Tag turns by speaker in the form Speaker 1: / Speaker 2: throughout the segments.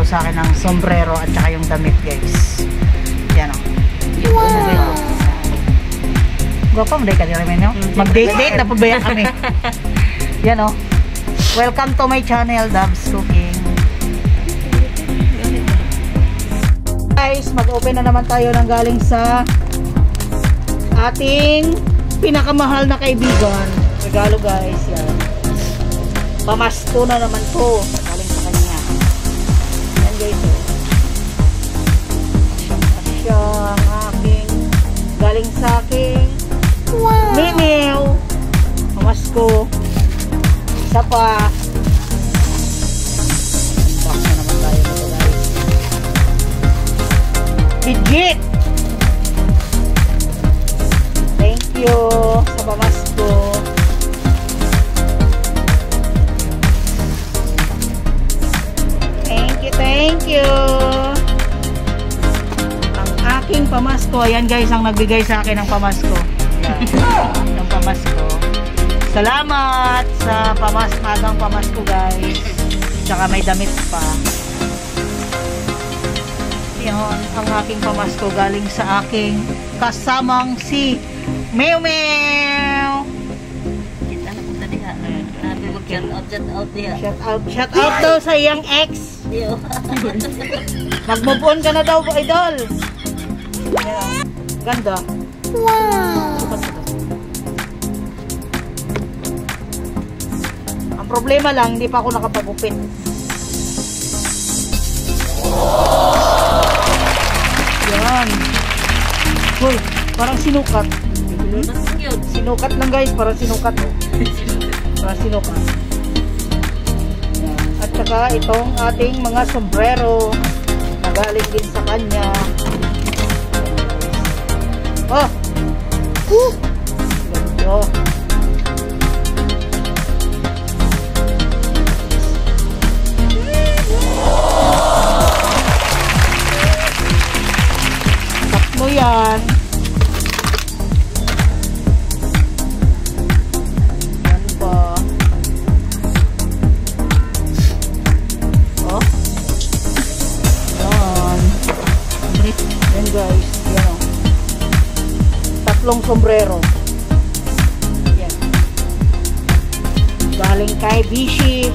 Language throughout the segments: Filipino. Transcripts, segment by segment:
Speaker 1: sa akin ng sombrero at saka yung damit, guys. Yan o.
Speaker 2: Wow!
Speaker 1: Gwapa, maday ka nila men, mag-date-date na pabaya kami. Yan o. Welcome to my channel, Dabs Cooking. Guys, mag-open na naman tayo ng galing sa ating pinakamahal na kaibigan. Regalo, guys. Yan. Pamasko na naman to. Galing sa kanya. Yan, guys. Asyang aking galing sa aking Miniw. Pamasko. Isa pa. Box na naman tayo nito, guys. Legit! Thank you sa pamasko. Thank you. Ang aking pamasko. Ayan, guys, ang nagbigay sa akin ng pamasko. Yan. Ng pamasko. Salamat sa magang pamasko, guys. Tsaka may damit pa. Yan, ang aking pamasko galing sa aking kasamang si Mew Mew. Shout out daw sa iyang ex. Mag-move on ka na daw, idol. Yan. Ganda.
Speaker 2: Wow!
Speaker 1: Ang problema lang, hindi pa ako nakapag-upit. Yan. Hoy, parang sinukat. Sinukat lang, guys, parang sinukat. Parang sinukat. Yan. At saka itong ating mga sombrero na galing din sa kanya. Oh! Ganda. Tatlo yan. Yan ba? Oh? Yan. Yan, guys. Yan o. Tatlong sombrero. Yan. Galing kay Bishi.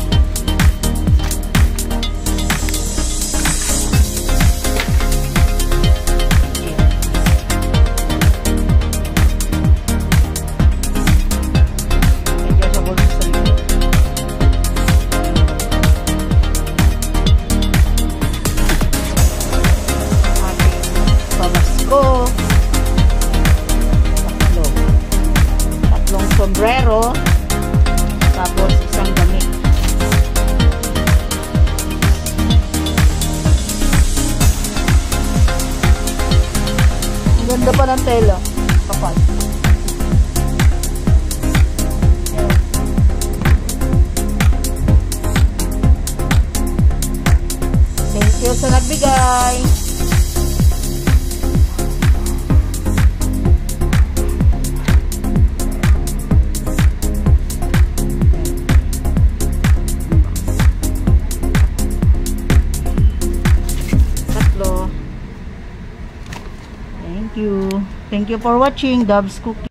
Speaker 1: Sombrero, tapos isang damit. Ang ganda pa ng tela, kapal. Thank you sa nagbigay. Thank you for watching Dabs Cooking.